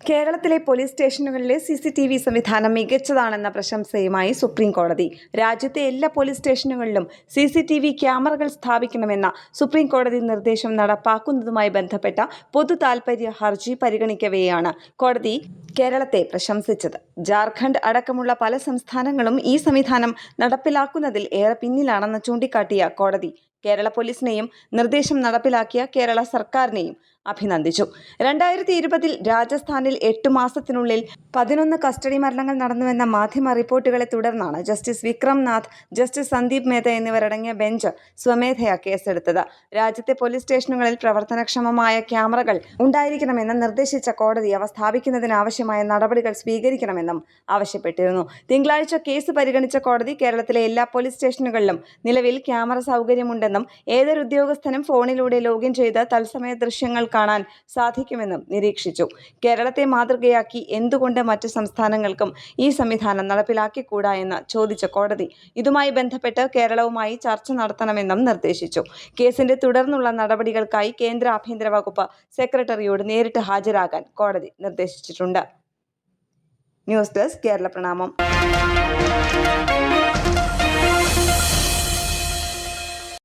കേരളത്തിലെ police സ്റ്റേഷനുകളിലെ CCTV സംവിധാനം മികച്ചതാണെന്ന പ്രശംസയുമായി supreme കോടതി. രാജ്യത്തെ എല്ലാ പോലീസ് സ്റ്റേഷനുകളിലും CCTV ക്യാമറകൾ സ്ഥാപിക്കണമെന്ന സുപ്രീം കോടതി നിർദ്ദേശം നടപ്പാക്കുന്നതുമായി ബന്ധപ്പെട്ട പൊതു താൽപര്യ ഹർജി പരിഗണിക്കവെയാണ് കോടതി കേരളത്തെ പ്രശംസിച്ചത്. ജാർഖണ്ഡ് അടക്കമുള്ള പല സംസ്ഥാനങ്ങളും ഈ സംവിധാനം നടപ്പിലാക്കുന്നതിൽ ഏറെ പിന്നിലാണെന്ന് ചൂണ്ടിക്കാട്ടിയ കോടതി കേരള പോലീസിനെയും നിർദ്ദേശം നടപ്പിലാക്കിയ കേരള സർക്കാരിനെയും അഭിനന്ദിച്ചു. 2020 രാജസ്ഥാനിൽ 8 മാസത്തിനുള്ളിൽ 11 കസ്റ്റഡി മരണങ്ങൾ നടന്നുവെന്ന മാധ്യമ റിപ്പോർട്ടുകളെ തുടർന്നാണ് ജസ്റ്റിസ് വിക്രം നാഥ്, ജസ്റ്റിസ് സന്ദീപ് മേത്ത എന്നിവരടങ്ങിയ ബെഞ്ച് സ്വമേധയാ കേസെടുത്തത്. രാജ്യത്തെ പോലീസ് സ്റ്റേഷനുകളിൽ പ്രവർത്തനക്ഷമമായ ക്യാമറകൾ ഉണ്ടായിരിക്കണമെന്ന് നിർദ്ദേശിച്ച കോടതി അവ സ്ഥാപിക്കുന്നതിനാവശ്യമായ നടപടികൾ സ്വീകരിക്കണമെന്നും ആവശ്യപ്പെട്ടിരുന്നു. തിങ്കളാഴ്ച കേസ് പരിഗണിച്ച കോടതി കേരളത്തിലെ എല്ലാ പോലീസ് സ്റ്റേഷനുകളിലും നിലവിൽ ക്യാമറ സൗകര്യമുണ്ടെന്നും ഏതൊരു ഉദ്യോഗസ്ഥനും ഫോണിലൂടെ ലോഗിൻ ചെയ്ത് തത്സമയ ദൃശ്യങ്ങൾ കാണാൻ സാധിക്കുമെന്നും നിരീക്ഷിച്ചു. കേരളത്തെ മാതൃകയാക്കി എന്തുകൊണ്ട് മറ്റു സംസ്ഥാനങ്ങൾക്കും ഈ സംവിധാനം നടപ്പിലാക്കിക്കൂടാ എന്ന് ചോദിച്ച കോടതി ഇതുമായി ബന്ധപ്പെട്ട് കേരളവുമായി ചർച്ച നടത്തണമെന്നും നിർദ്ദേശിച്ചു. കേസിന്റെ തുടർന്നുള്ള നടപടികൾക്കായി കേന്ദ്ര ആഭ്യന്തര വകുപ്പ് സെക്രട്ടറിയോട് നേരിട്ട് ഹാജരാകാൻ കോടതി നിർദ്ദേശിച്ചിട്ടുണ്ട്. ന്യൂസ് ഡെസ്ക് കേരള പ്രണാമം.